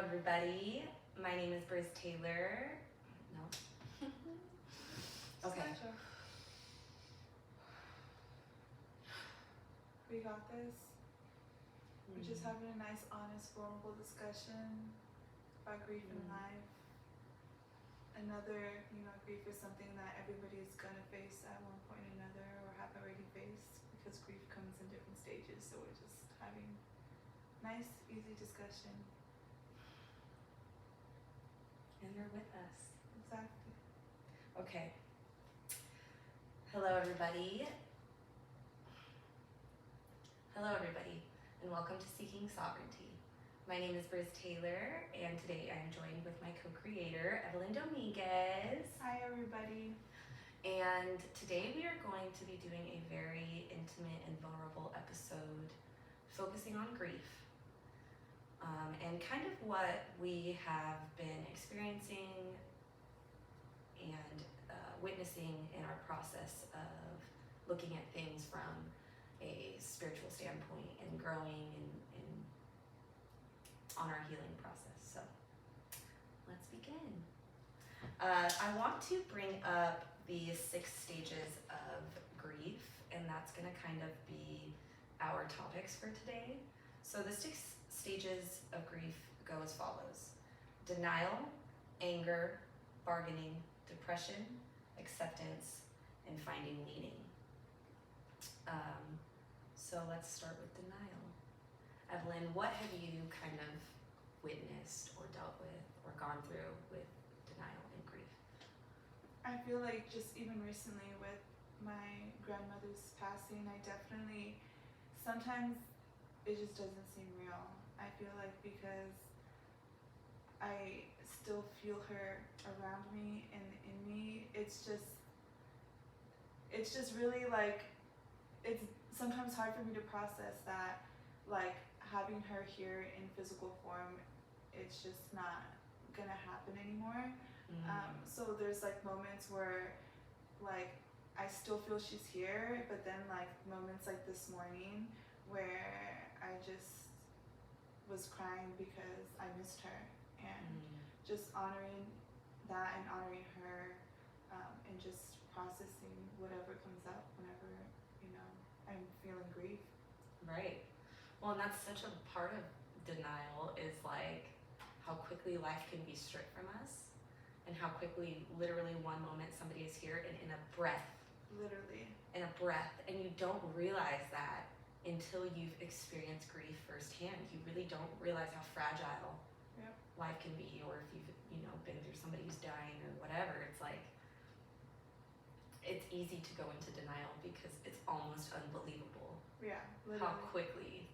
everybody. My name is Brizz Taylor. No? Okay. We got this. We're just having a nice, honest, vulnerable discussion about grief in life. Another, grief is something that everybody is going to face at one point or another or have already faced because grief comes in different stages. So we're just having nice, easy discussion. And you're with us. Exactly. Okay. Hello, everybody. And welcome to Seeking Sovereignty. My name is Brizz Taylor, and today I'm joined with my co-creator, Evelyn Dominguez. Hi, everybody. And today we are going to be doing a very intimate and vulnerable episode focusing on grief. And kind of what we have been experiencing and witnessing in our process of looking at things from a spiritual standpoint and growing and on our healing process. So let's begin. I want to bring up the 6 stages of grief, and that's going to kind of be our topics for today. So the 6 stages of grief go as follows: denial, anger, bargaining, depression, acceptance, and finding meaning. So let's start with denial. Evelyn, what have you kind of witnessed or dealt with or gone through with denial and grief? I feel like just even recently with my grandmother's passing, I definitely, sometimes it just doesn't seem real. I feel like because I still feel her around me and in me, it's just really like, it's sometimes hard for me to process that, like having her here in physical form, it's just not gonna happen anymore. So there's like moments where like I still feel she's here, but then like moments like this morning where I just was crying because I missed her, and just honoring that and honoring her, and just processing whatever comes up whenever I'm feeling grief. Right. Well, and that's such a part of denial, is like how quickly life can be stripped from us, and how quickly, literally one moment somebody is here and in a breath, and you don't realize that until you've experienced grief firsthand. You really don't realize how fragile life can be, or if you've been through somebody who's dying or whatever. It's like, it's easy to go into denial because it's almost unbelievable. Yeah, literally. How quickly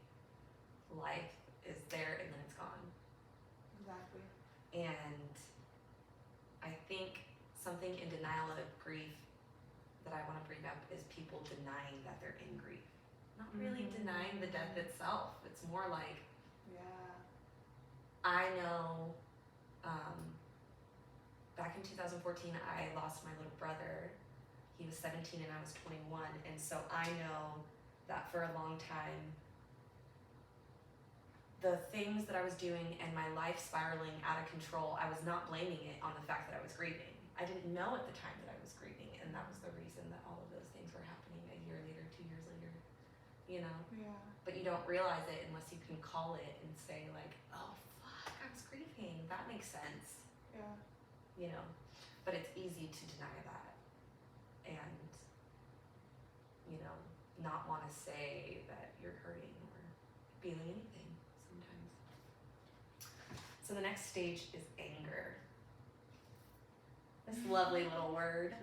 life is there and then it's gone. Exactly. And I think something in denial of grief that I want to bring up is people denying that they're in grief. Not really denying the death itself. It's more like, I know back in 2014, I lost my little brother. He was 17 and I was 21. And so I know that for a long time, the things that I was doing and my life spiraling out of control, I was not blaming it on the fact that I was grieving. I didn't know at the time that I was grieving, and that was the reason that all of those things were happening a year later, 2 years later, Yeah. But you don't realize it unless you can call it and say like, oh fuck, I was grieving. That makes sense. Yeah. But it's easy to deny that and, not want to say that you're hurting or feeling anything sometimes. So the next stage is anger. This lovely little word.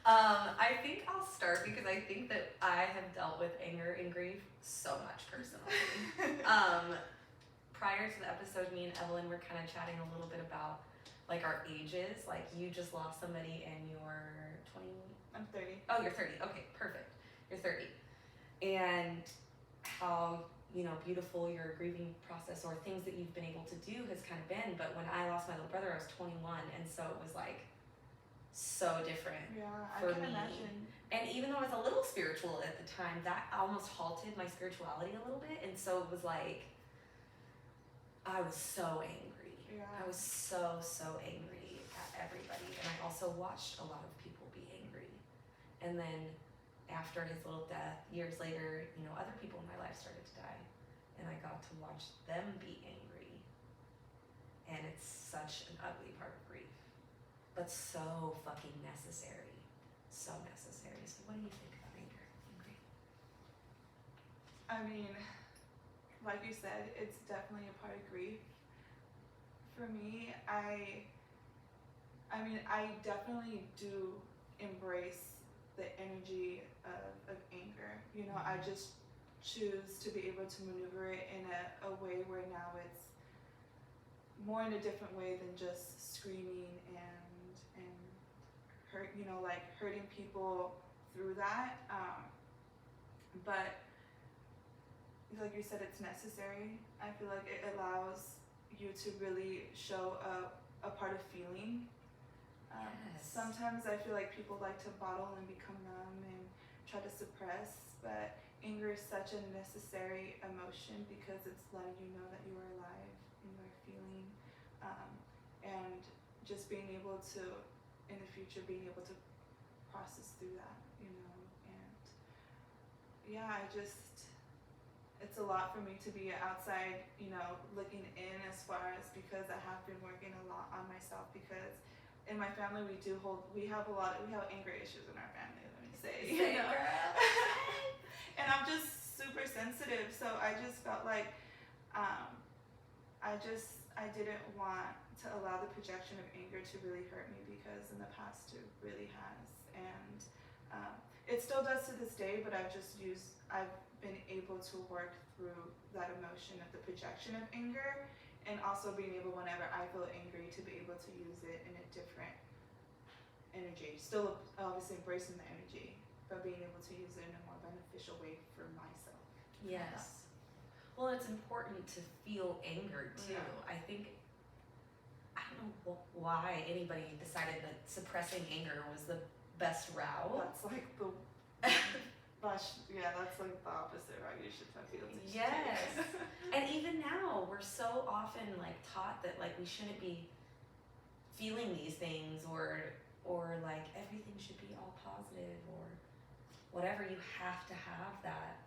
I think I'll start because I think that I have dealt with anger and grief so much personally. Prior to the episode, me and Evelyn were kind of chatting a little bit about like our ages. Like, you just lost somebody and you're 20? I'm 30. Oh, you're 30. Okay, perfect. You're 30. And how, beautiful your grieving process or things that you've been able to do has kind of been. But when I lost my little brother, I was 21. And so it was like so different for me. Imagine. And even though I was a little spiritual at the time, that almost halted my spirituality a little bit. And so it was like, I was so angry. Yeah. I was so angry at everybody. And I also watched a lot of people be angry. And then after his little death, years later, you know, other people in my life started to die. And I got to watch them be angry. And it's such an ugly part of grief. But so fucking necessary. So necessary. So what do you think about anger and grief? I mean, like you said, it's definitely a part of grief. For me, I definitely do embrace the energy of anger. You know, I just choose to be able to maneuver it in a way where now it's more in a different way than just screaming and hurt, you know, like hurting people through that. But like you said, it's necessary. I feel like it allows you to really show a part of feeling. Yes. Sometimes I feel like people like to bottle and become numb and try to suppress, but anger is such a necessary emotion because it's letting you know that you are alive and you are feeling, and just being able to, in the future, being able to process through that, you know. And yeah, it's a lot for me to be outside, you know, looking in, as far as, because I have been working a lot on myself, because in my family we have anger issues in our family, let me say, you know. And I'm just super sensitive, so I just felt like I didn't want to allow the projection of anger to really hurt me, because in the past it really has, and it still does to this day, but I've been able to work through that emotion of the projection of anger, and also being able, whenever I feel angry, to be able to use it in a different energy. Still obviously embracing the energy, but being able to use it in a more beneficial way for myself. Yes. Well, it's important to feel anger too. Yeah. I think, I don't know why anybody decided that suppressing anger was the best route. That's like the that's like the opposite, right? You should have feelings. Yes. And even now, we're so often like taught that like we shouldn't be feeling these things, or like everything should be all positive or whatever. You have to have that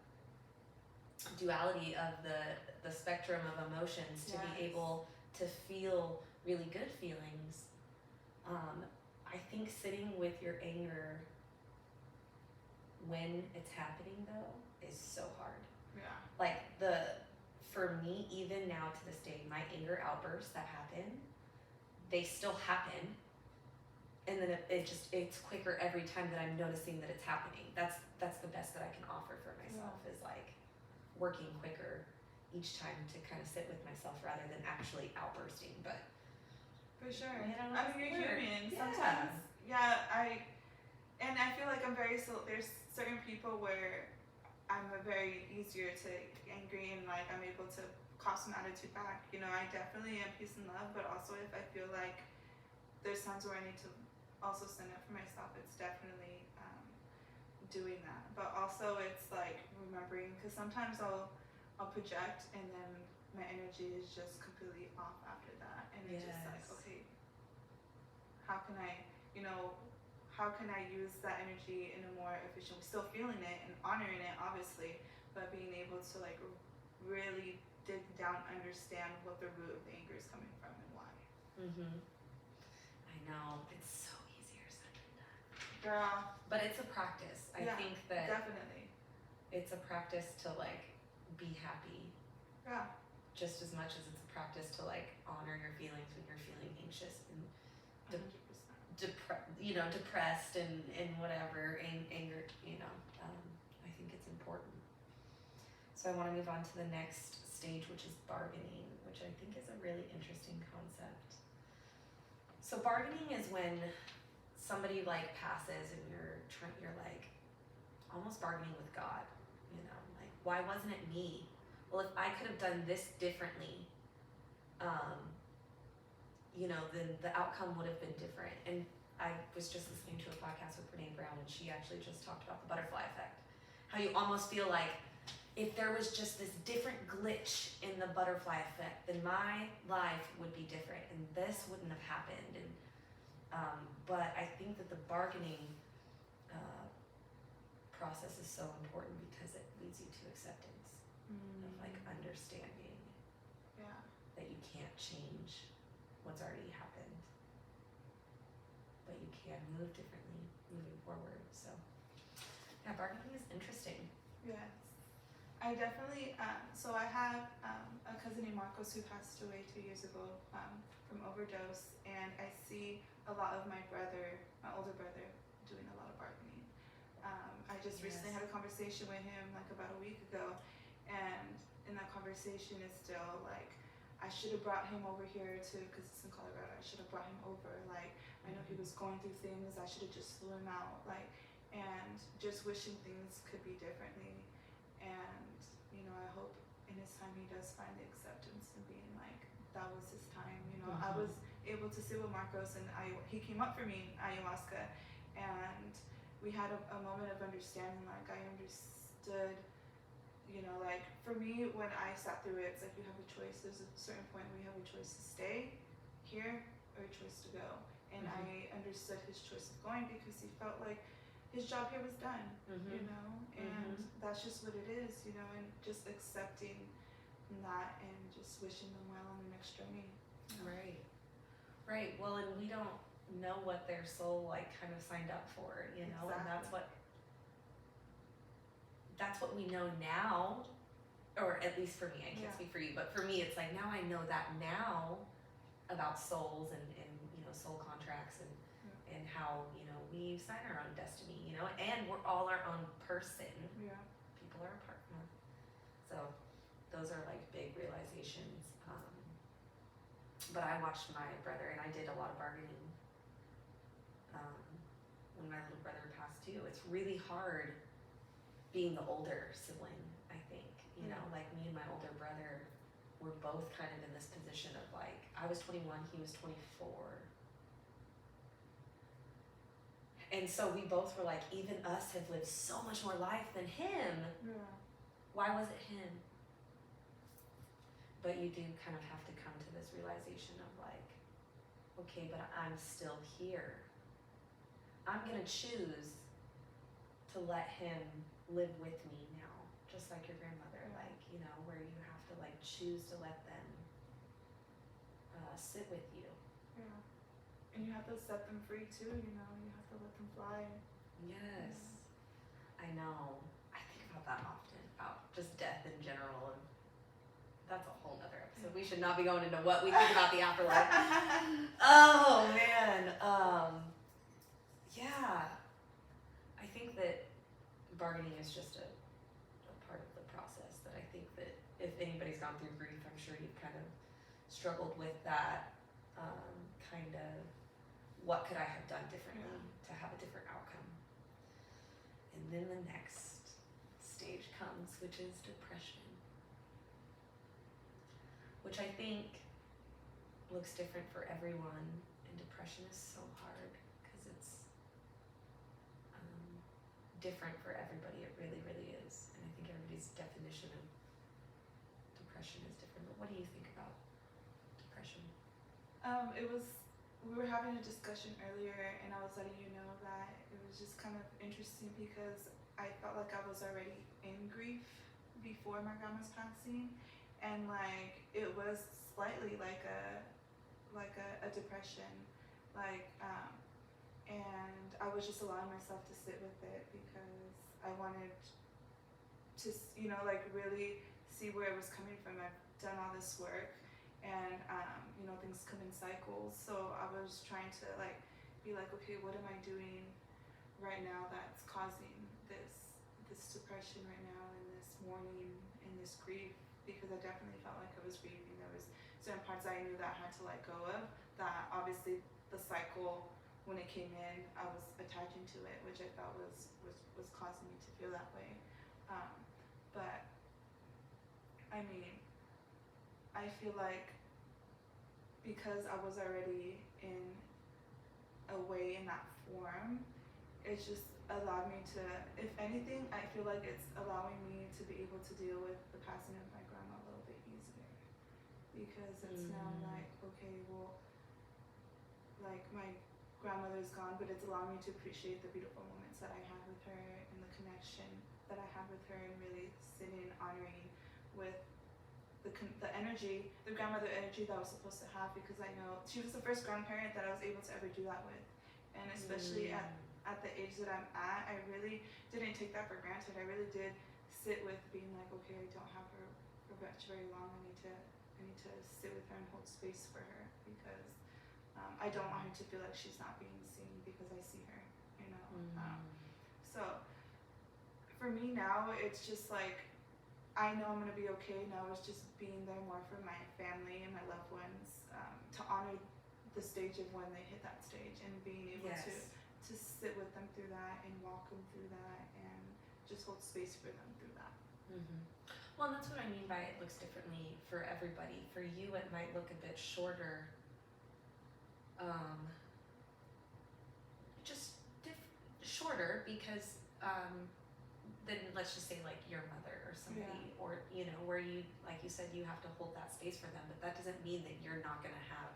duality of the spectrum of emotions to be able to feel really good feelings. I think sitting with your anger when it's happening though is so hard. Yeah. Like for me, even now to this day, my anger outbursts that happen, they still happen, and then it's quicker every time that I'm noticing that it's happening. That's the best that I can offer for myself, is like working quicker each time to kind of sit with myself rather than actually outbursting. But for sure, you know, I mean, you're human. Yeah. Sometimes, I feel like there's certain people where I'm very easier to get angry, and like I'm able to cop some attitude back. You know, I definitely am peace and love, but also if I feel like there's times where I need to also stand up for myself, it's definitely doing that. But also it's like remembering, because sometimes I'll project and then my energy is just completely off after that, and it's just like, okay, how can I use that energy in a more efficient way, still feeling it and honoring it obviously, but being able to like really dig down, understand what the root of the anger is coming from and why. I know, it's so easier said than done. Girl. But it's a practice. I think that definitely. It's a practice to like be happy. Yeah. Just as much as it's a practice to like honor your feelings when you're feeling anxious and depressed and whatever, anger, I think it's important. So I want to move on to the next stage, which is bargaining, which I think is a really interesting concept. So bargaining is when somebody like passes and you're like almost bargaining with God, like, why wasn't it me? Well, if I could have done this differently, then the outcome would have been different. And I was just listening to a podcast with Brene Brown, and she actually just talked about the butterfly effect. How you almost feel like if there was just this different glitch in the butterfly effect, then my life would be different and this wouldn't have happened. And but I think that the bargaining process is so important because it leads you to acceptance of like understanding that you can't change what's already happened, but you can move differently moving forward. So yeah, bargaining is interesting. Yes. I definitely, so I have a cousin named Marcos who passed away 2 years ago from overdose, and I see a lot of my older brother, doing a lot of bargaining. I just recently had a conversation with him like about a week ago, and in that conversation is still like, I should have brought him over here because it's in Colorado, I should have brought him over, like, I know he was going through things, I should have just flew him out, like, and just wishing things could be differently. And, you know, I hope in his time he does find the acceptance and being like, that was his time, you know. I was able to sit with Marcos, and he came up for me in ayahuasca, and we had a moment of understanding, like, I understood, you know, like, for me, when I sat through it, it's like you have a choice. There's a certain point where you have a choice to stay here or a choice to go. And I understood his choice of going because he felt like his job here was done, you know, and that's just what it is, you know, and just accepting that and just wishing them well on the next journey. You know? Right. Well, and we don't know what their soul like kind of signed up for, you know, and that's what we know now, or at least for me, I can't speak for you, but for me, it's like now I know that now about souls and you know, soul contracts and how, you know, we sign our own destiny, you know, and we're all our own person. Yeah. People are apart from us. So those are like big realizations. But I watched my brother, and I did a lot of bargaining when my little brother passed too. It's really hard being the older sibling, I think. You know, like me and my older brother were both kind of in this position of like, I was 21, he was 24. And so we both were like, even us have lived so much more life than him. Yeah. Why was it him? But you do kind of have to come to this realization of like, okay, but I'm still here. I'm gonna choose to let him live with me now, just like your grandmother, like, you know, where you have to like choose to let them sit with you. Yeah. And you have to set them free too, you know, you have to let them fly. Yes. I know. I think about that often, about just death in general, and that's a whole nother episode. We should not be going into what we think about the afterlife. Oh man. Yeah. I think that bargaining is just a part of the process, that I think that if anybody's gone through grief, I'm sure you've kind of struggled with that, kind of, what could I have done differently to have a different outcome? And then the next stage comes, which is depression, which I think looks different for everyone, and depression is so hard because it's different for everybody. It really, really is. And I think everybody's definition of depression is different. But what do you think about depression? We were having a discussion earlier, and I was letting you know that it was just kind of interesting because I felt like I was already in grief before my grandma's passing, and like it was slightly like a depression, like and I was just allowing myself to sit with it because I wanted to, you know, like really see where it was coming from. I've done all this work, and you know, things come in cycles, so I was trying to like be like, okay, what am I doing right now that's causing this depression right now, and this mourning and this grief? Because I definitely felt like I was grieving. There was certain parts I knew that I had to let go of, that obviously the cycle, when it came in, I was attaching to it, which I felt was causing me to feel that way. But I mean, I feel like because I was already in a way in that form, it's just allowed me to, if anything, I feel like it's allowing me to be able to deal with the passing of my grandma a little bit easier, because it's now like, okay, well, like my grandmother's gone, but it's allowed me to appreciate the beautiful moments that I had with her and the connection that I had with her, and really sitting and honoring with the energy, the grandmother energy that I was supposed to have, because I know she was the first grandparent that I was able to ever do that with. And especially at the age that I'm at, I really didn't take that for granted. I really did sit with being like, okay, I don't have her for very long. I need to sit with her and hold space for her, because I don't want her to feel like she's not being seen, because I see her, you know. So for me now, it's just like, I know I'm gonna be okay. Now it's just being there more for my family and my loved ones, to honor the stage of when they hit that stage, and being able to sit with them through that and walk them through that and just hold space for them through that. Well, and that's what I mean by it looks differently for everybody. For you, it might look a bit shorter. Just shorter because then let's just say like your mother or somebody, or you know, where you, like you said, you have to hold that space for them, but that doesn't mean that you're not gonna have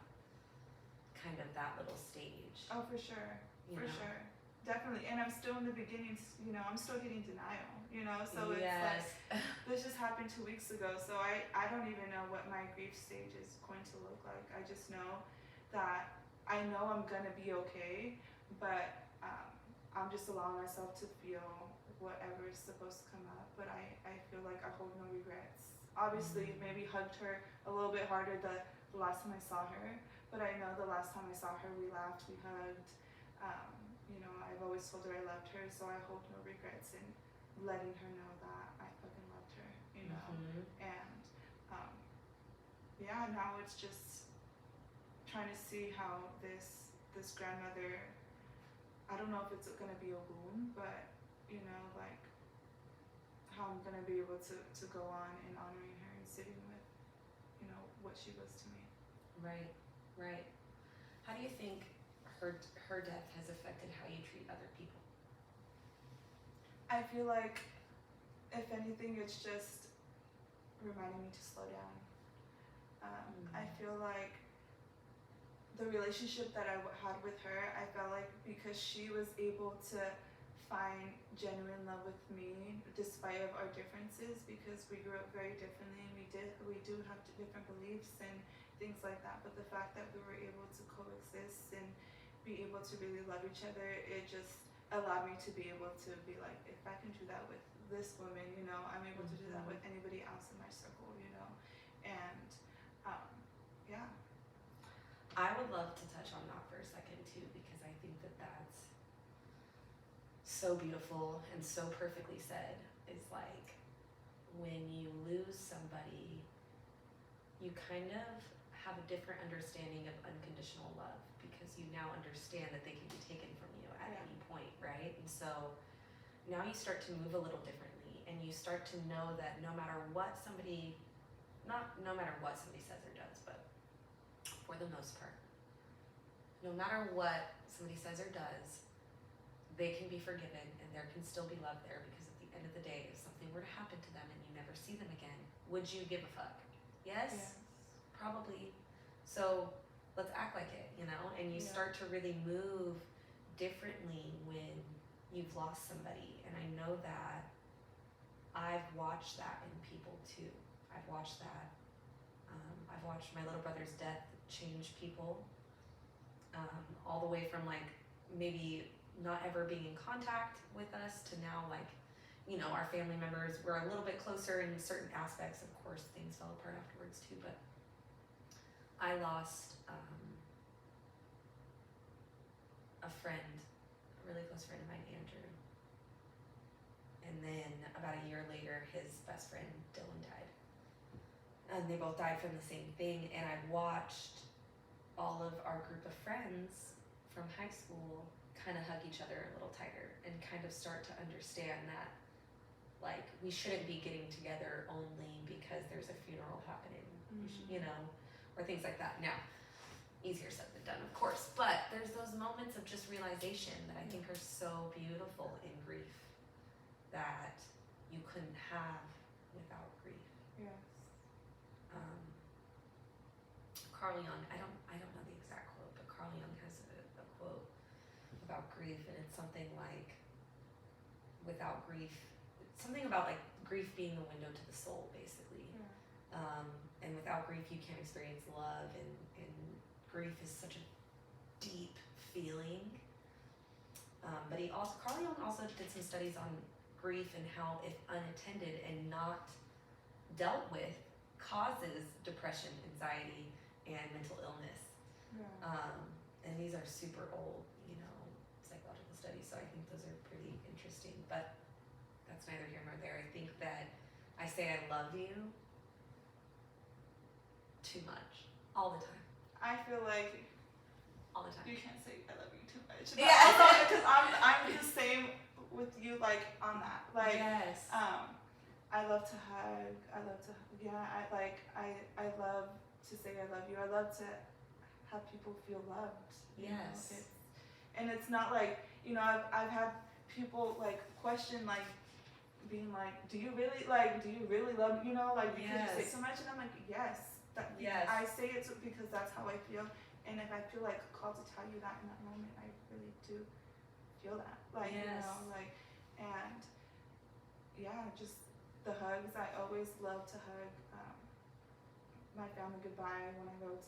kind of that little stage. Oh, for sure, for sure, definitely. And I'm still in the beginnings, you know. I'm still hitting denial, you know. So it's like, this just happened 2 weeks ago, so I don't even know what my grief stage is going to look like. I just know that I know I'm gonna be okay, but I'm just allowing myself to feel whatever is supposed to come up. But I feel like I hold no regrets. Obviously, maybe hugged her a little bit harder the last time I saw her, but I know the last time I saw her, we laughed, we hugged. You know, I've always told her I loved her, so I hold no regrets in letting her know that I fucking loved her, you know. And yeah, now it's just trying to see how this grandmother, I don't know if it's gonna be a wound, but you know, like how I'm gonna be able to go on and honoring her and sitting with, you know, what she was to me. Right. How do you think her death has affected how you treat other people? I feel like, if anything, it's just reminding me to slow down. I feel like the relationship that I had with her, I felt like because she was able to find genuine love with me despite of our differences, because we grew up very differently and we do have different beliefs and things like that, but the fact that we were able to coexist and be able to really love each other, it just allowed me to be able to be like, if I can do that with this woman, you know, I'm able to do that with anybody else in my circle, you know. And yeah. I would love to touch on that for a second too, because I think that that's so beautiful and so perfectly said. Is like, when you lose somebody, you kind of have a different understanding of unconditional love, because you now understand that they can be taken from you at any point, right? And so now you start to move a little differently, and you start to know that no matter what somebody, not no matter what somebody says or does, but for the most part, no matter what somebody says or does, they can be forgiven and there can still be love there, because at the end of the day, if something were to happen to them and you never see them again, would you give a fuck? Yes. Probably. So let's act like it, you know. And you start to really move differently when you've lost somebody. And I know that I've watched that in people too. I've watched that. I've watched my little brother's death change people, all the way from like maybe not ever being in contact with us to now, like, you know, our family members were a little bit closer in certain aspects. Of course, things fell apart afterwards too, but I lost a friend, a really close friend of mine, Andrew. And then about a year later, his best friend, Dylan, died. And they both died from the same thing. And I watched all of our group of friends from high school kind of hug each other a little tighter and kind of start to understand that, like, we shouldn't be getting together only because there's a funeral happening, you know, or things like that. Now, easier said than done, of course, but there's those moments of just realization that I think are so beautiful in grief that you couldn't have without grief. Yes. Carl Jung, I don't know the exact quote, but Carl Jung has a quote about grief, and it's something like, without grief, something about like grief being the window to the soul, basically. Yeah. And without grief, you can't experience love, and grief is such a deep feeling. But Carl Jung also did some studies on grief and how, if unattended and not dealt with, causes depression, anxiety, and mental illness. Yeah. And these are super old, psychological studies, so I think those are pretty interesting, but that's neither here nor there. I think that I say I love you too much, all the time. I feel like All the time. you can't say I love you too much. Yeah. Because I'm the same with you, like, on that. Like, yes. I love to hug. I love to, I love to say I love you. I love to have people feel loved. Yes. And it's not like, I've had people like question, like, being like, do you really love, because you say so much, and I'm like, yes. Yes. I say it because that's how I feel, and if I feel like called to tell you that in that moment, I really do feel that. Like, yes. And yeah, just the hugs. I always love to hug my family goodbye when I go to,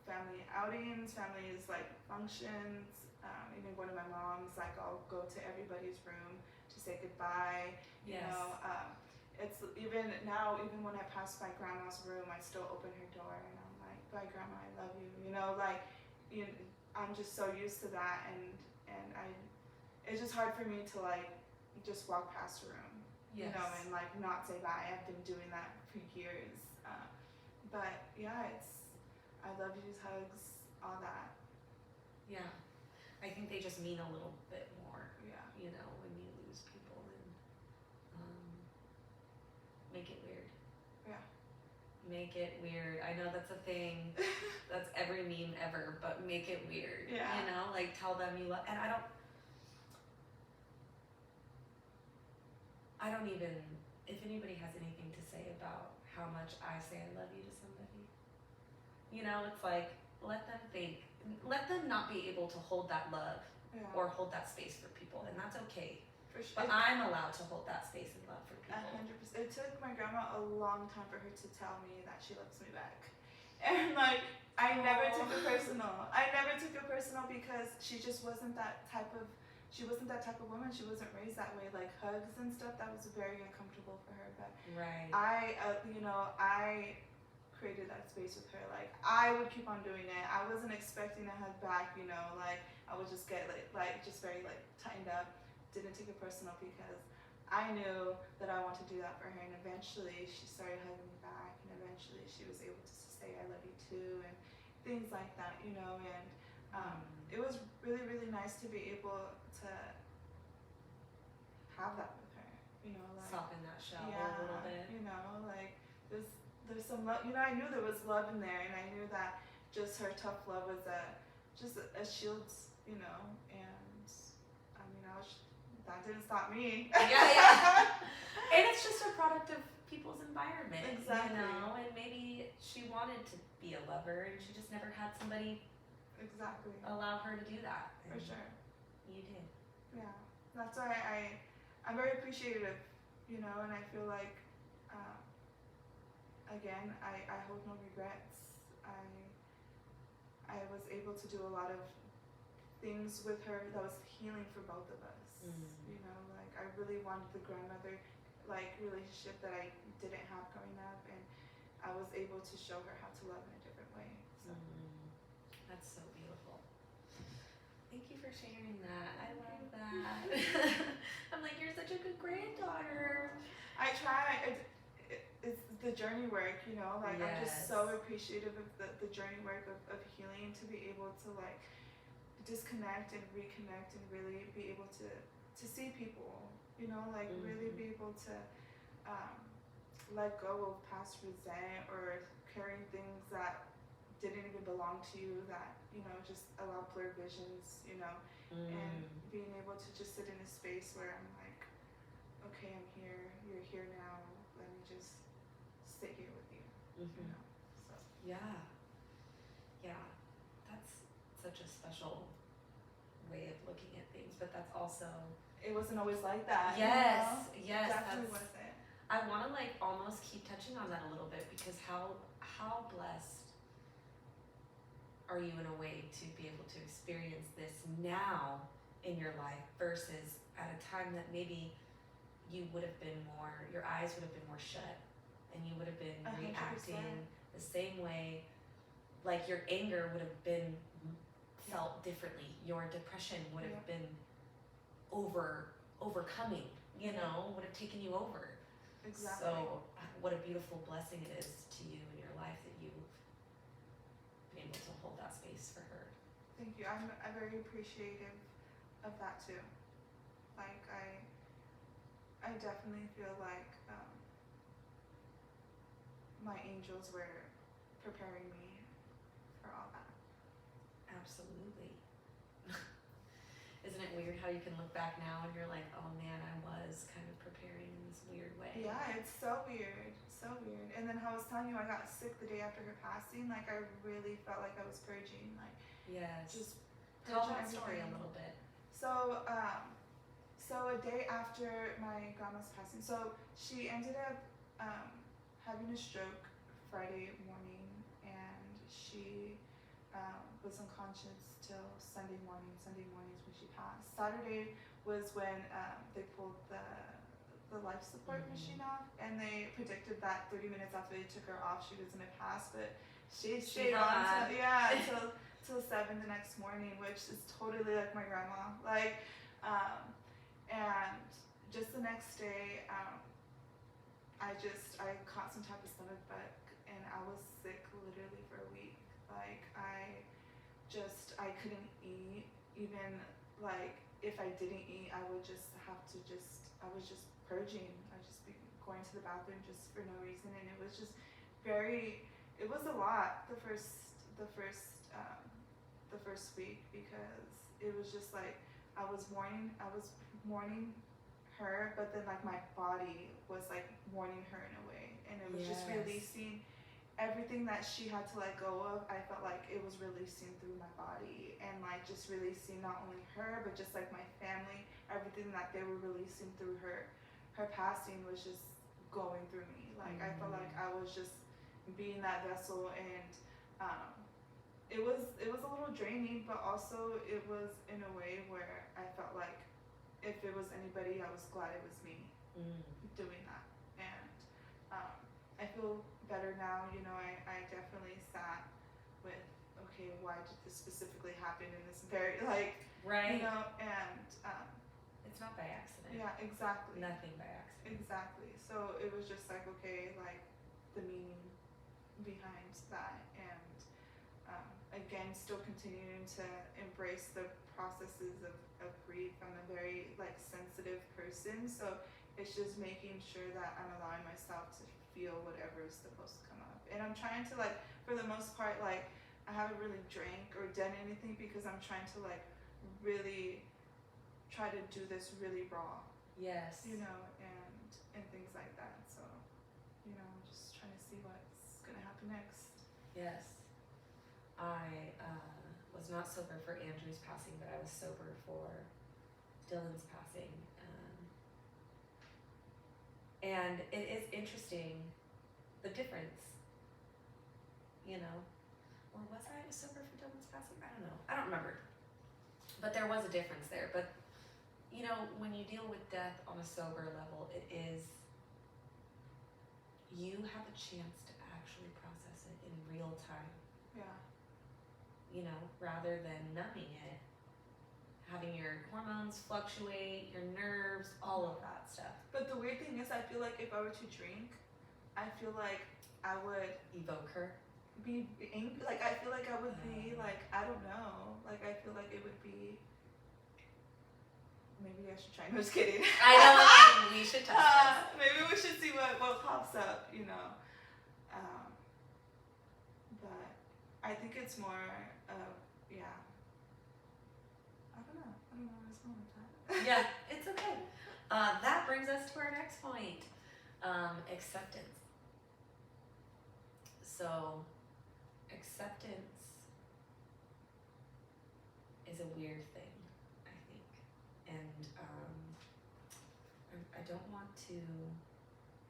family outings, families like functions, even going to my mom's, like I'll go to everybody's room to say goodbye. Yes. It's even now, even when I pass my grandma's room, I still open her door and I'm like, bye grandma, I love you. I'm just so used to that, and it's just hard for me to like just walk past the room. Yes. And like not say bye. I've been doing that for years. But yeah, I love yous, hugs, all that. Yeah. I think they just mean a little bit more. Yeah. When you lose people, and make it weird. Yeah. Make it weird. I know that's a thing. That's every meme ever, but make it weird. Yeah. Like tell them you love, and I don't even, if anybody has anything to say about how much I say I love you to somebody, it's like, let them not be able to hold that love, Yeah. or hold that space for people, and that's okay. For sure. But I'm allowed to hold that space and love for people. 100%. It took my grandma a long time for her to tell me that she loves me back, and like I never took it personal. Because she just wasn't that type of. She wasn't that type of woman. She wasn't raised that way. Like hugs and stuff, that was very uncomfortable for her. But right. I created that space with her. Like I would keep on doing it. I wasn't expecting a hug back. Like I would just get like just very like tightened up. Didn't take it personal because I knew that I wanted to do that for her. And eventually she started hugging me back. And eventually she was able to say I love you too, and things like that. And it was really, really nice to be able to have that with her, like soften that shell yeah, a little bit. Like there's some love. I knew there was love in there, and I knew that just her tough love was just a shield, and that didn't stop me. Yeah. And it's just a product of people's environment. Exactly. And maybe she wanted to be a lover, and she just never had somebody exactly allow her to do that. For sure. You did. Yeah. That's why I'm very appreciative, and I feel like, again, I hold no regrets. I was able to do a lot of things with her that was healing for both of us. Like I really wanted the grandmother relationship that I didn't have growing up, and I was able to show her how to love in a different way. So. That's so beautiful. Thank you for sharing that. I love that. I'm like, you're such a good granddaughter. I try. It's the journey work, Like yes. I'm just so appreciative of the journey work of healing, to be able to like disconnect and reconnect and really be able to see people, really be able to let go of past resent or carrying things that didn't even belong to you, that, you know, just allowed blurred visions, you know, and being able to just sit in a space where I'm like, okay, I'm here, you're here now, let me just sit here with you, you know, so. Yeah, that's such a special way of looking at things, but that's also, It wasn't always like that. yes, you know? yes, Definitely that's, wasn't. I want to like almost keep touching on that a little bit, because how blessed are you in a way to be able to experience this now in your life versus at a time that maybe you would have been more, your eyes would have been more shut, and you would have been 100%. reacting the same way, like your anger would have been felt differently, your depression would have been overcoming, you know, would have taken you over. Exactly. So what a beautiful blessing it is to you in your life that you've been able to hold that space for her. Thank you. I'm very appreciative of that too. Like I definitely feel like my angels were preparing me for all that. Absolutely. Isn't it weird how you can look back now and you're like, oh man, I was kind of preparing in this weird way. Yeah, it's so weird. So weird. And then how I was telling you, I got sick the day after her passing. Like I really felt like I was purging. Like yes. just tell purging that story everything. a little bit. So so a day after my grandma's passing, so she ended up having a stroke Friday morning, and she was unconscious till Sunday morning. Sunday morning is when she passed. Saturday was when they pulled the life support machine off, and they predicted that 30 minutes after they took her off, she was gonna pass, but she stayed on till 7 the next morning, which is totally like my grandma. Like, and just the next day, I caught some type of stomach bug, and I was sick literally for a week. Like I couldn't eat. Even like if I didn't eat, I would just have to I was just purging. I'd just be going to the bathroom just for no reason, and it was just it was a lot the first week, because it was just like I was mourning her, but then like my body was like mourning her in a way, and it was just releasing everything that she had to let go of. I felt like it was releasing through my body, and like just releasing not only her but just like my family, everything that they were releasing through her passing was just going through me. Like I felt like I was just being that vessel, and it was a little draining, but also it was in a way where I felt like if it was anybody, I was glad it was me doing that. And I feel better now. You know, I definitely sat with, okay, why did this specifically happen in this very, like, right, you know, and it's not by accident. Yeah, exactly. Nothing by accident. Exactly. So it was just like, okay, like the meaning behind that, and again, still continuing to embrace the processes of grief. I'm a very like sensitive person, so it's just making sure that I'm allowing myself to feel whatever is supposed to come up. And I'm trying to, like, for the most part, like I haven't really drank or done anything, because I'm trying to like really try to do this really raw. Yes. You know, and things like that. So, you know, I'm just trying to see what's gonna happen next. Yes. I was not sober for Andrew's passing, but I was sober for Dylan's passing. And it is interesting, the difference, you know. Or was I sober for Dylan's passing? I don't know. I don't remember. But there was a difference there. But, you know, when you deal with death on a sober level, it is, you have a chance to actually process it in real time. Yeah. You know, rather than numbing it, having your hormones fluctuate, your nerves, all of that stuff. But the weird thing is, I feel like if I were to drink, I feel like I would evoke her. Be angry. Like I feel like I would be like, I don't know. Like I feel like it would be. Maybe I should try. No, just kidding. I know. We should test this. Maybe we should see what pops up. You know. But I think it's more of, yeah. I don't know where I was going with that. Yeah, it's okay. That brings us to our next point, acceptance. So, acceptance is a weird thing, I think, and I don't want to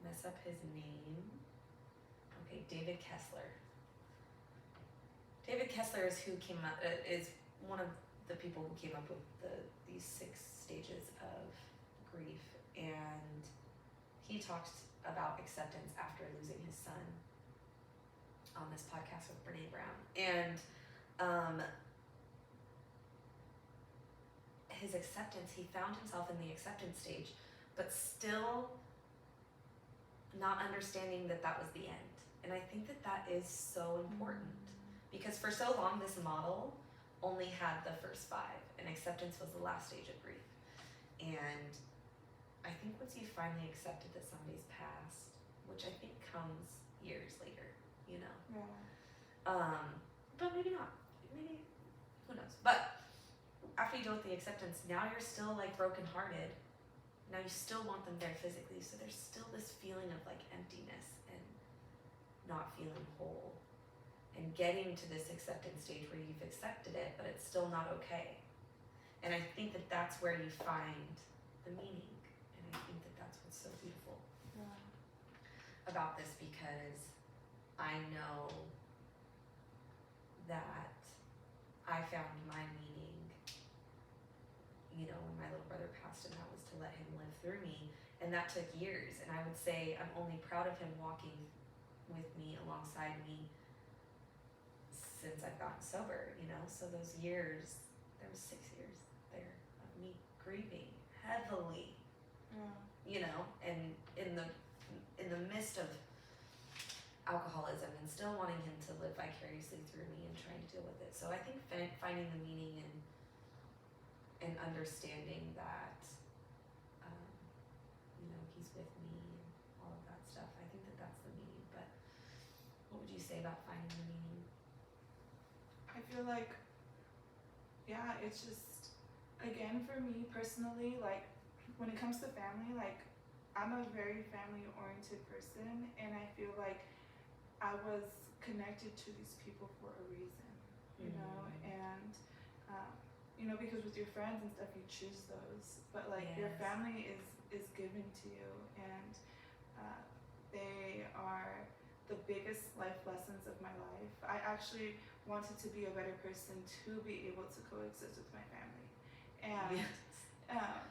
mess up his name. Okay, David Kessler. David Kessler is who came up, is one of the people who came up with these 6 stages of grief, and he talked about acceptance after losing his son on this podcast with Brene Brown, and his acceptance, he found himself in the acceptance stage, but still not understanding that that was the end. And I think that that is so important, because for so long this model only had the first 5, and acceptance was the last stage of grief. And I think once you finally accepted that somebody's passed, which I think comes years later, you know. Yeah. But maybe not. Maybe, who knows? But after you deal with the acceptance, now you're still like brokenhearted. Now you still want them there physically, so there's still this feeling of like emptiness and not feeling whole. And getting to this acceptance stage where you've accepted it, but it's still not okay. And I think that that's where you find the meaning. And I think that that's what's so beautiful about this, because I know that I found my meaning, you know, when my little brother passed, and that was to let him live through me. And that took years. And I would say I'm only proud of him walking with me, alongside me, since I've gotten sober, you know. So those years, there was 6 years there of me grieving heavily, you know, and in the midst of alcoholism, and still wanting him to live vicariously through me and trying to deal with it. So I think finding the meaning and understanding that, you know, he's with me and all of that stuff. I think that that's the meaning. But what would you say about finding the meaning? I feel like, yeah, it's just, again, for me personally, like, when it comes to family, like, I'm a very family-oriented person, and I feel like I was connected to these people for a reason, you know, and, you know, because with your friends and stuff, you choose those, but, like, your family is given to you, and they are the biggest life lessons of my life. I actually wanted to be a better person to be able to coexist with my family, and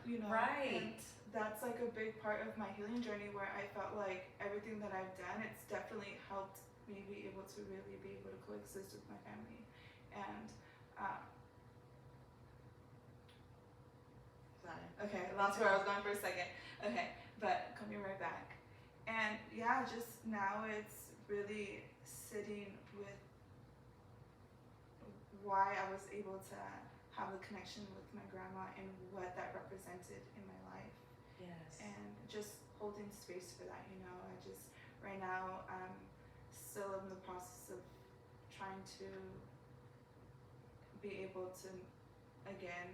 you know, and that's like a big part of my healing journey, where I felt like everything that I've done, it's definitely helped me be able to really be able to coexist with my family. And sorry, okay, lost where I was going for a second. Okay, but coming right back. And yeah, just now it's really sitting with why I was able to have a connection with my grandma and what that represented in my life. Yes. And just holding space for that, you know. I just, right now, I'm still in the process of trying to be able to, again,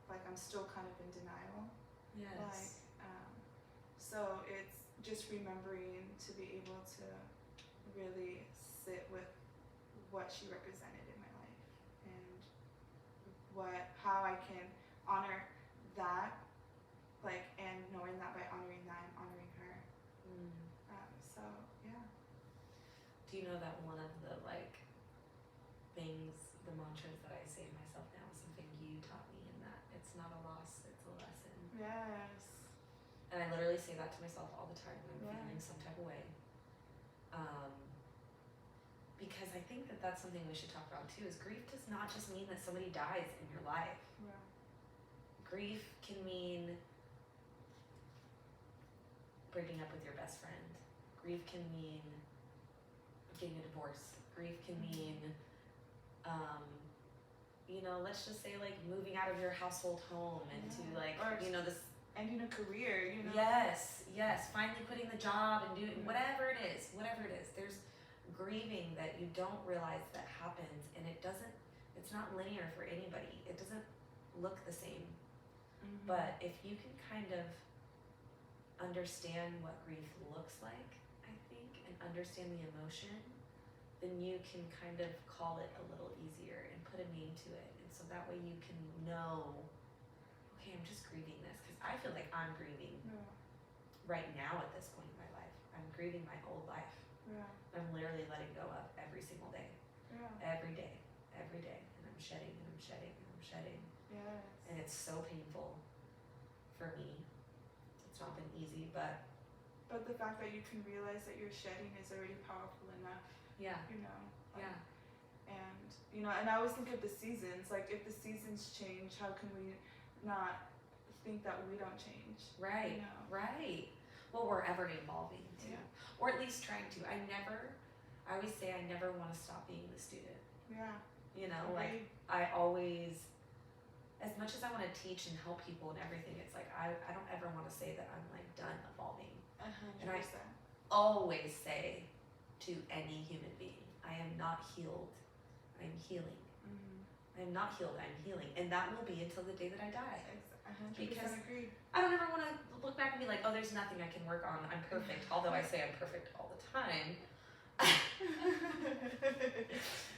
like, I'm still kind of in denial. Yes. Like, so it's just remembering to be able to really sit with what she represented in my life, and how I can honor that, like, and knowing that by honoring that, I'm honoring her. So yeah. Do you know that one of the like things, the mantras that I say to myself now is something you taught me, and that it's not a loss, it's a lesson. Yes. And I literally say that to myself all the time when I'm Yeah. feeling some type of way. Because I think that that's something we should talk about too, is grief does not just mean that somebody dies in your life. Yeah. Grief can mean breaking up with your best friend. Grief can mean getting a divorce. Grief can mean, you know, let's just say like moving out of your household home into like, or, you know, this ending a career, you know. Yes, finally quitting the job and doing whatever it is. There's grieving that you don't realize that happens, and it's not linear for anybody. It doesn't look the same. But if you can kind of understand what grief looks like, I think, and understand the emotion, then you can kind of call it a little easier and put a name to it. And so that way you can know, okay, I'm just grieving this, because I feel like I'm grieving right now at this point in my life. I'm grieving my old life. I'm literally letting go of every single day. Every day. And I'm shedding and I'm shedding and I'm shedding. And it's so painful for me. It's not been easy, but the fact that you can realize that you're shedding is already powerful enough. Yeah. You know. Yeah. And you know, and I always think of the seasons. Like, if the seasons change, how can we not think that we don't change? Right. You know? Right. Well, we're ever evolving too. Yeah. Or at least trying to. I always say I never want to stop being the student. Yeah. You know, Agreed. like, I always, as much as I want to teach and help people and everything, it's like I don't ever want to say that I'm like done evolving. 100%. And I always say to any human being, I am not healed, I'm healing. I am not healed, I'm healing. And that will be until the day that I die. 100% Because agree. I don't ever want to look back and be like, oh, there's nothing I can work on, I'm perfect. Although I say I'm perfect all the time.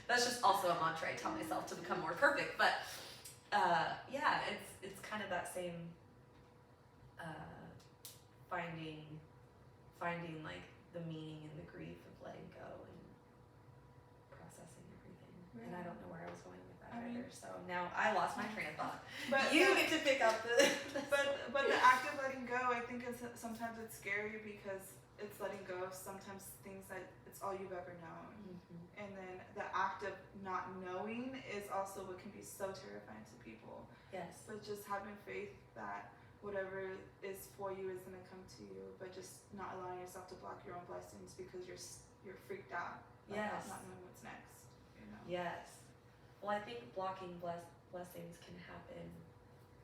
That's just also a mantra I tell myself to become more perfect. But yeah, it's kind of that same finding like the meaning and the grief of letting go and processing everything. And I don't know where I was going with that either. So now I lost my train of thought. But you get to pick up the but the act of letting go, I think sometimes it's scary because it's letting go of sometimes things that it's all you've ever known. And then the act of not knowing is also what can be so terrifying to people. Yes. But just having faith that whatever is for you is going to come to you, but just not allowing yourself to block your own blessings because you're freaked out about not knowing what's next. You know? Yes. Well, I think blocking blessings can happen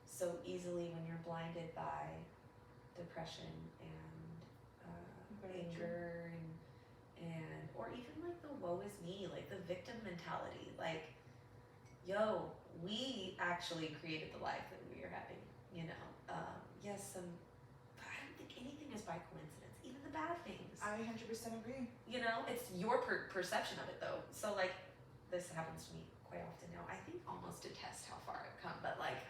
so easily when you're blinded by depression and anger and or even like the woe is me, like the victim mentality. Like, yo, we actually created the life that we are having. You know, yes, I don't think anything is by coincidence, even the bad things. I 100% agree. You know, it's your perception of it though. So like, this happens to me quite often now. I think almost to test how far I've come, but like,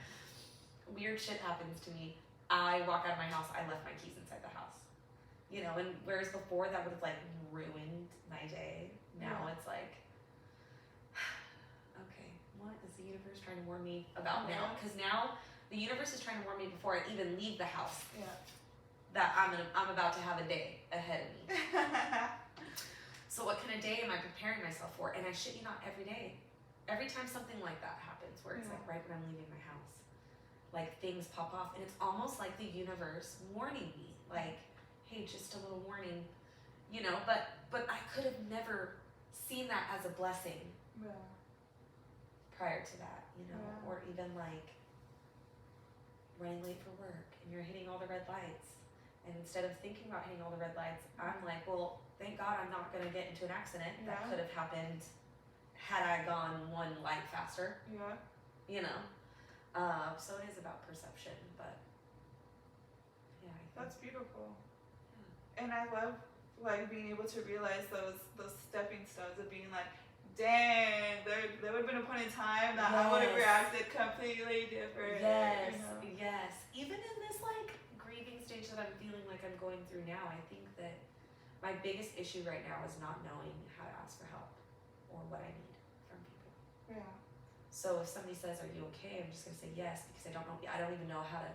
weird shit happens to me. I walk out of my house, I left my keys inside the house. You know, and whereas before that would have like ruined my day, now it's like, okay, what is the universe trying to warn me about now? Because now the universe is trying to warn me before I even leave the house that I'm about to have a day ahead of me. So what kind of day am I preparing myself for? And I shit you not, every day, every time something like that happens, where it's like right when I'm leaving my house, like things pop off, and it's almost like the universe warning me, like, hey, just a little warning, you know. But I could have never seen that as a blessing prior to that, you know, or even like running late for work and you're hitting all the red lights, and instead of thinking about hitting all the red lights, I'm like, well, thank God I'm not gonna get into an accident. That could have happened had I gone one light faster. You know. So it is about perception, but yeah, I think that's beautiful. And I love like being able to realize those stepping stones of being like, dang, there would have been a point in time that I would have reacted completely different. Yes, you know? yes. Even in this like grieving stage that I'm feeling like I'm going through now, I think that my biggest issue right now is not knowing how to ask for help or what I need from people. Yeah. So if somebody says, "Are you okay?" I'm just gonna say yes, because I don't know. I don't even know how to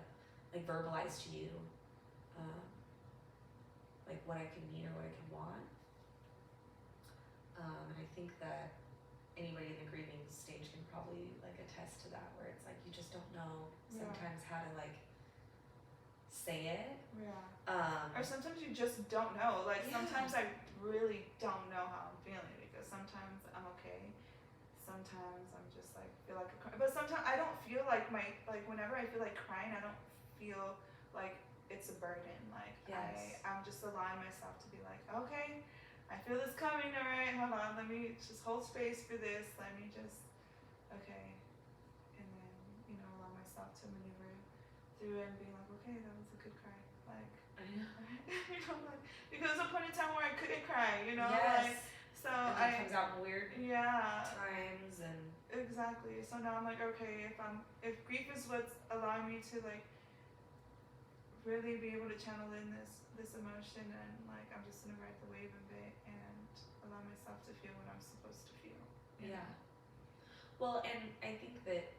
like verbalize to you, like what I can need or what I can want. And I think that anybody in the grieving stage can probably like attest to that, where it's like you just don't know sometimes how to like say it. Or sometimes you just don't know. Like sometimes I really don't know how I'm feeling, because sometimes I'm okay. Sometimes I'm just like feel like but sometimes I don't feel like whenever I feel like crying, I don't feel like it's a burden. Like I'm just allowing myself to be like, okay, I I feel this coming, alright, hold on, let me just hold space for this, let me just, okay, and then, you know, allow myself to maneuver through it and being like, okay, that was a good cry, like, I know. you know, like, because there was a point in time where I couldn't cry, you know, Yes. like, so And then it comes out in weird times and exactly. So now I'm like, okay, if grief is what's allowing me to like really be able to channel in this emotion, and like I'm just gonna ride the wave of it and allow myself to feel what I'm supposed to feel. yeah. Well, and I think that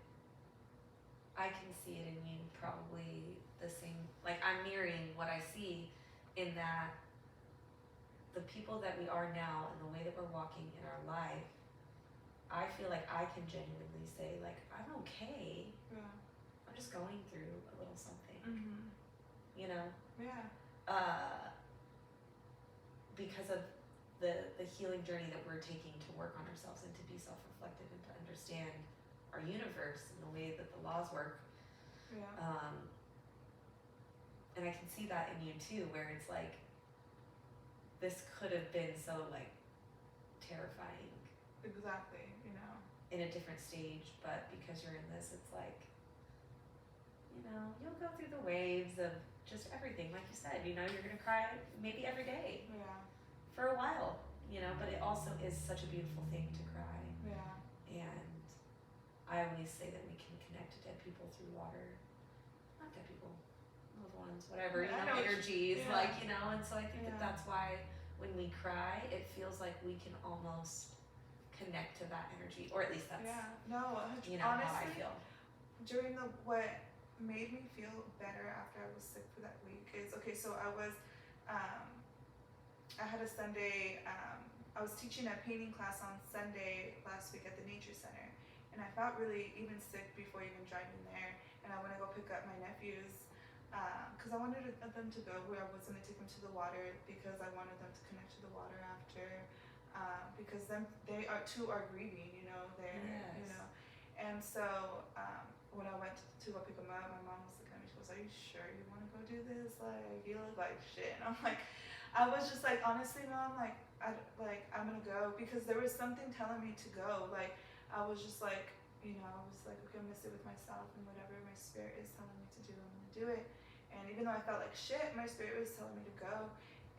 I can see it in you probably the same, like I'm mirroring what I see in that the people that we are now and the way that we're walking in our life, I feel like I can genuinely say like, I'm okay. Yeah. I'm just going through a little something, Mm-hmm. you know? Yeah. Because of the healing journey that we're taking to work on ourselves and to be self-reflective and to understand our universe and the way that the laws work. Yeah. And I can see that in you too, where it's like, this could have been so like terrifying. Exactly, you know. In a different stage, but because you're in this, it's like, you know, you'll go through the waves of just everything, like you said, you know, you're gonna cry maybe every day. Yeah. For a while, you know, but it also is such a beautiful thing to cry. Yeah. And I always say that we can connect to dead people through water. Not dead people, loved ones, whatever, you know, energies, yeah. like, you know, and so I think Yeah. that's why when we cry, it feels like we can almost connect to that energy, or at least that's, you know, honestly, how I feel. During what made me feel better after I was sick for that week is, okay, so I was, I had a Sunday, I was teaching a painting class on Sunday last week at the Nature Center, and I felt really even sick before even driving there, and I went to go pick up my nephews, because I wanted them to go where I was going to take them to the water, because I wanted them to connect to the water after, because they are grieving, you know, you know, and so when I went to go pick them up, my mom was looking at me, she goes, are you sure you want to go do this? Like, you look like shit. And I'm like, I was just like, honestly, Mom, like, I'm gonna go, because there was something telling me to go. Like, I was just like, you know, I was like, okay, I'm gonna sit with myself, and whatever my spirit is telling me to do, I'm gonna do it. And even though I felt like shit, my spirit was telling me to go.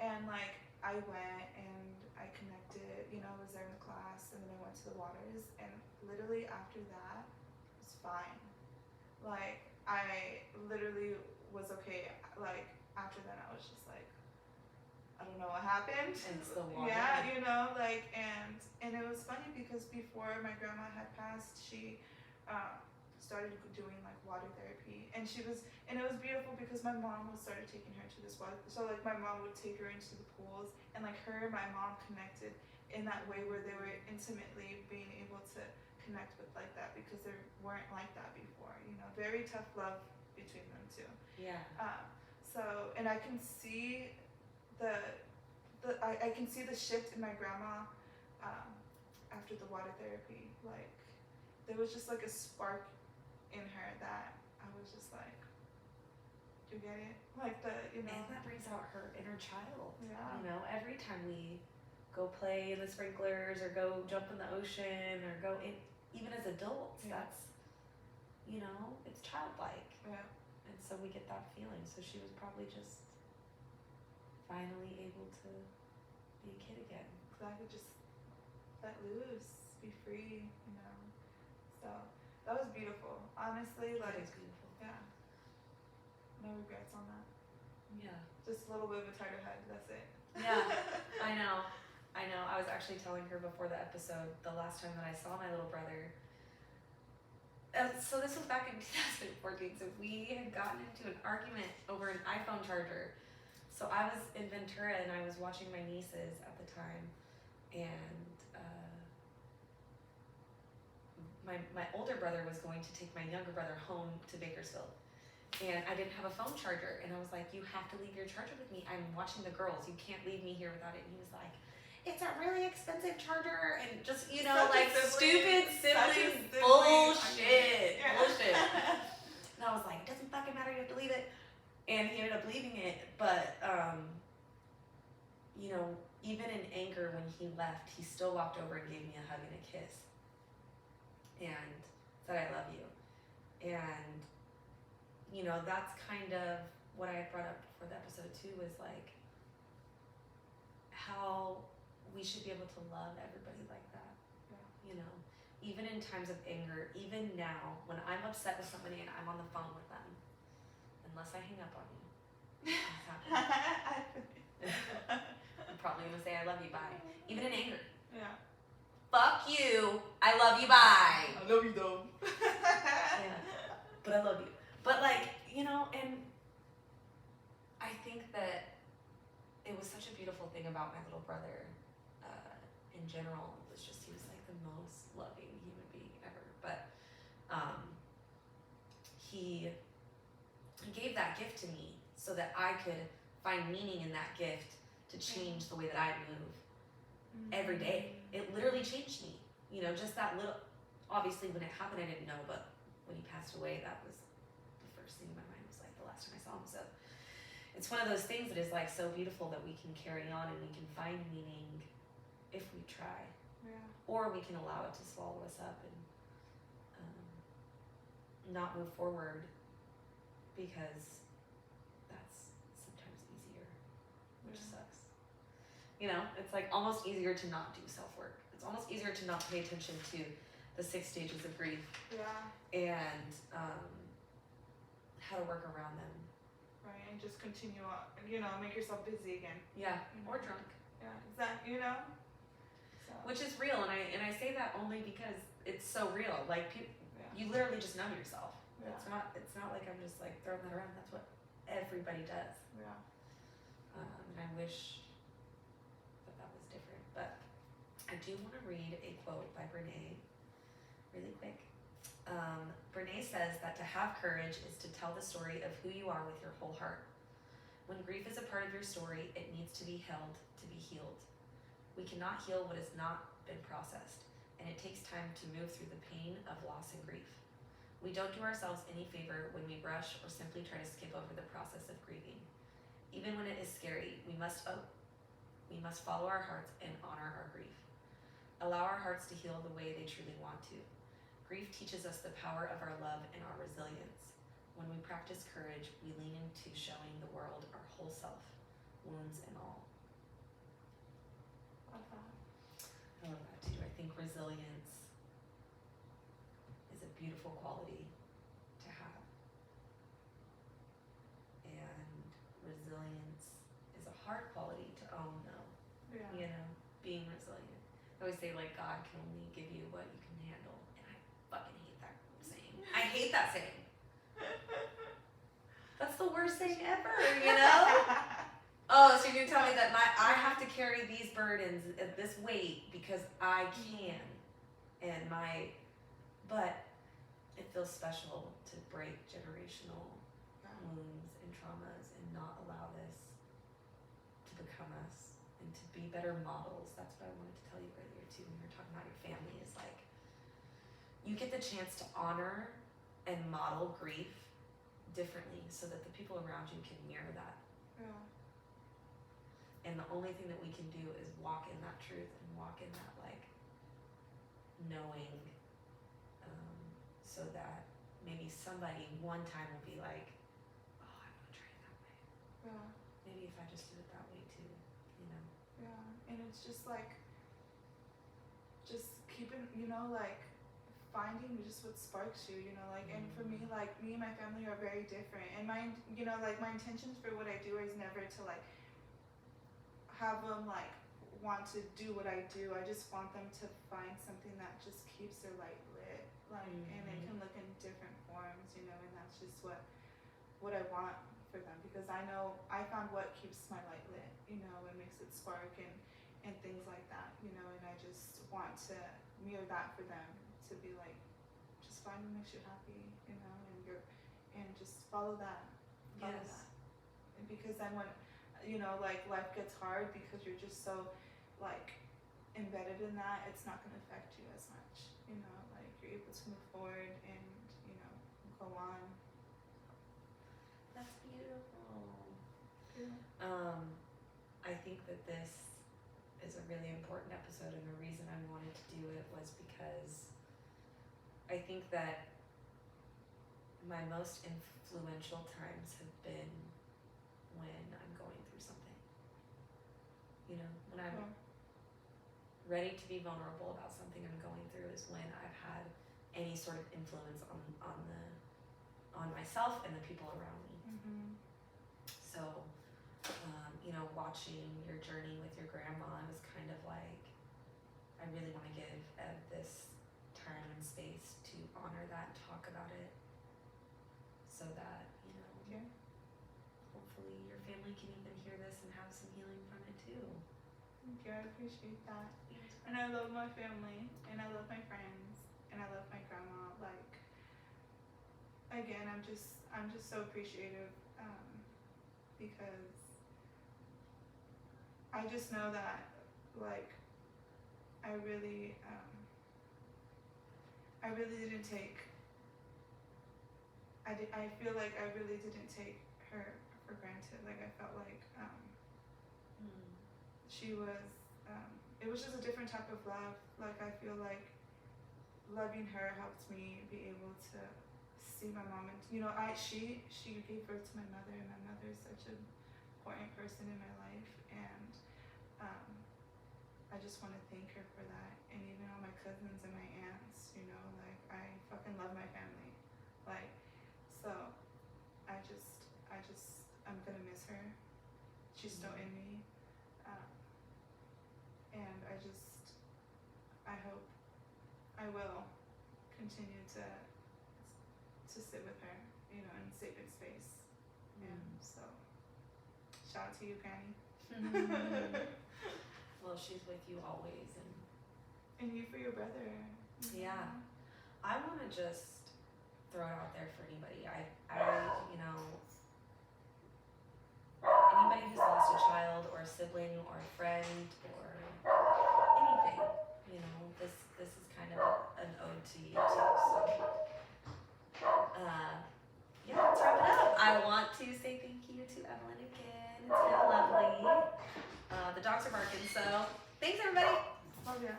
And like, I went and I connected, you know, I was there in the class, and then I went to the waters, and literally after that, it was fine. Like, I literally was okay. Like, after that, I was just like, I don't know what happened. And it's the water. Yeah, you know, like, and it was funny because before my grandma had passed, she started doing like water therapy, and it was beautiful because my mom started taking her to this water. So like my mom would take her into the pools, and like my mom connected in that way where they were intimately being able to connect with like that, because they weren't like that before. You know, very tough love between them two. Yeah. So, and I can see I can see the shift in my grandma after the water therapy. Like, there was just like a spark in her that I was just like, you get it? Like you know. And that brings out her inner child. Yeah. You know, every time we go play in the sprinklers or go jump in the ocean or go in, even as adults, that's, you know, it's childlike. Yeah. And so we get that feeling. So she was probably just finally able to be a kid again. So I could just let loose, be free, you know. So that was beautiful. Honestly, like, That is beautiful. yeah. No regrets on that. Yeah. Just a little bit of a tighter head, that's it. Yeah, I know. I was actually telling her before the episode, the last time that I saw my little brother. So this was back in 2014. So we had gotten into an argument over an iPhone charger. So I was in Ventura and I was watching my nieces at the time, and my older brother was going to take my younger brother home to Bakersfield, and I didn't have a phone charger, and I was like, you have to leave your charger with me. I'm watching the girls. You can't leave me here without it. And he was like, it's a really expensive charger, and just, you know, like stupid sibling bullshit. Bullshit. And I was like, it doesn't fucking matter, you have to leave it. And he ended up leaving it, but you know, even in anger when he left, he still walked over and gave me a hug and a kiss. And said, I love you. And, you know, that's kind of what I had brought up before the episode too, was like how we should be able to love everybody like that. Yeah. You know, even in times of anger, even now, when I'm upset with somebody and I'm on the phone with them, unless I hang up on you, it's happening. I'm probably gonna say I love you, bye. Even in anger. Yeah. Fuck you, I love you, bye. I love you though. Yeah, but I love you. But like, you know, and I think that it was such a beautiful thing about my little brother, in general. It was just, he was like the most loving human being ever. But he gave that gift to me so that I could find meaning in that gift to change the way that I move every day. It literally changed me. You know, just that little, obviously when it happened I didn't know, but when he passed away, that was the first thing in my mind, was like the last time I saw him. So it's one of those things that is like so beautiful that we can carry on and we can find meaning if we try. Yeah. Or we can allow it to swallow us up and not move forward, because that's sometimes easier, which sucks. You know, it's like almost easier to not do self-work. It's almost easier to not pay attention to the 6 stages of grief. Yeah. And how to work around them. Right, and just continue on, you know, make yourself busy again. Yeah, you know? or drunk. Yeah, exactly, you know? So. Which is real, and I say that only because it's so real. Like, you literally just numb yourself. Yeah. It's not like I'm just like throwing that around. That's what everybody does. Yeah. And I wish that was different. But I do want to read a quote by Brene really quick. Brene says that to have courage is to tell the story of who you are with your whole heart. When grief is a part of your story, it needs to be held to be healed. We cannot heal what has not been processed, and it takes time to move through the pain of loss and grief. We don't do ourselves any favor when we rush or simply try to skip over the process of grieving. Even when it is scary, we must follow our hearts and honor our grief. Allow our hearts to heal the way they truly want to. Grief teaches us the power of our love and our resilience. When we practice courage, we lean into showing the world our whole self, wounds and all. Love that. I love that too. I think resilience is a beautiful quality to have. And resilience is a hard quality to own though. Yeah. You know, being resilient. I always say like God can only give you what you can handle. And I fucking hate that saying. I hate that saying. That's the worst thing ever, you know? Oh, so you're gonna tell me that I have to carry these burdens at this weight because I can. And but it feels special to break generational wounds and traumas and not allow this to become us and to be better models. That's what I wanted to tell you earlier too when you were talking about your family, is like you get the chance to honor and model grief differently so that the people around you can mirror that. Yeah. And the only thing that we can do is walk in that truth and walk in that like knowing, so that maybe somebody one time will be like, oh, I'm gonna try it that way. Yeah. Maybe if I just do it that way too, you know? Yeah. And it's just like, just keeping, you know, like finding just what sparks you, you know, like, and for me, like me and my family are very different. And my, you know, like my intentions for what I do is never to like have them like want to do what I do. I just want them to find something that just keeps their light lit, like, and it can look in different forms, you know, and that's just what I want for them, because I know I found what keeps my light lit, you know, and makes it spark and things like that, you know, and I just want to mirror that for them, to be like, just find what makes you happy, you know, and just follow that. Yes. And because then when, you know, like life gets hard because you're just so like embedded in that, it's not going to affect you as much, you know, like you're able to move forward and, you know, go on. That's beautiful. Yeah. I think that this is a really important episode, and the reason I wanted to do it was because I think that my most influential times have been when I'm going through something. You know, when I'm ready to be vulnerable about something I'm going through is when I've had any sort of influence on myself and the people around me. So, you know, watching your journey with your grandma, I was kind of like, I really want to give Ev this time and space to honor that, talk about it, so that, you know, hopefully your family can even hear this and have some healing from it too. Thank you, I appreciate that. And I love my family, and I love my friends, and I love my grandma. Like, again, I'm just so appreciative, because I just know that, like, I really didn't take. I feel like I really didn't take her for granted. Like, I felt like she was. It was just a different type of love. Like, I feel like loving her helped me be able to see my mom, and you know, she gave birth to my mother, and my mother is such an important person in my life, and I just want to thank her for that, and even all my cousins and my aunts. You know, like, I fucking love my family, like, so I'm gonna miss her. She's still in me, and I hope I will continue to sit with her, you know, in sacred space. And so, shout out to you, Granny. Well, she's with you always, and you for your brother. Yeah. I want to just throw it out there for anybody. I you know, anybody who's lost a child or a sibling or a friend or anything, you know, this is kind of an ode to you too. So, yeah, let's wrap it up. I want to say thank you to Evelyn again. It's been lovely. The dogs are barking, so thanks everybody. Love ya.